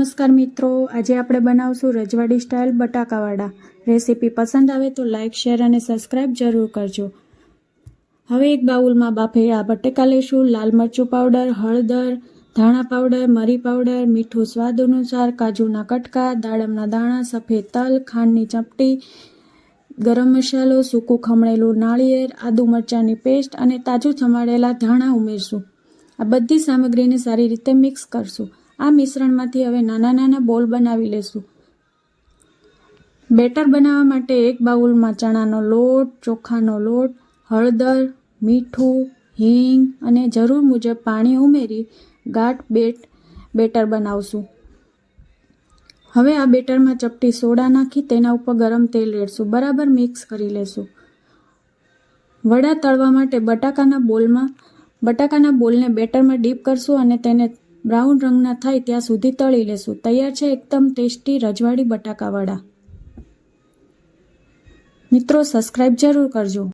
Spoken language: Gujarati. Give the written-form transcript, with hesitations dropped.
નમસ્કાર મિત્રો, આજે આપણે બનાવશું રજવાડી સ્ટાઇલ બટાકાવાડા। રેસીપી પસંદ આવે તો લાઇક, શેર અને સબસ્ક્રાઇબ જરૂર કરજો। હવે એક બાઉલમાં બાફેલા બટાકા લેશું। લાલ મરચું પાવડર, હળદર, ધાણા પાવડર, મરી પાવડર, મીઠું સ્વાદ અનુસાર, કાજુના કટકા, દાડમના દાણા, સફેદ તલ, ખાંડની ચપટી, ગરમ મસાલો, સૂકું ખમણેલું નાળિયેર, આદુ મરચાંની પેસ્ટ અને તાજું સમારેલા ધાણા ઉમેરશું। આ બધી સામગ્રીને સારી રીતે મિક્સ કરશું। આ મિશ્રણમાંથી હવે નાના નાના બોલ બનાવી લેશું। બેટર બનાવવા માટે એક બાઉલમાં ચણાનો લોટ, ચોખાનો લોટ, હળદર, મીઠું, હિંગ અને જરૂર મુજબ પાણી ઉમેરી ગાઢ બેટર બનાવશું। હવે આ બેટરમાં ચપટી સોડા નાખી તેના ઉપર ગરમ તેલ રેડશું। બરાબર મિક્સ કરી લેશું। વડા તળવા માટે બટાકાના બોલને બેટરમાં ડીપ કરશું અને તેને બ્રાઉન રંગના થાય ત્યાં સુધી તળી લેશું। તૈયાર છે એકદમ ટેસ્ટી રજવાડી બટાકાવાડા। મિત્રો સબસ્ક્રાઇબ જરૂર કરજો।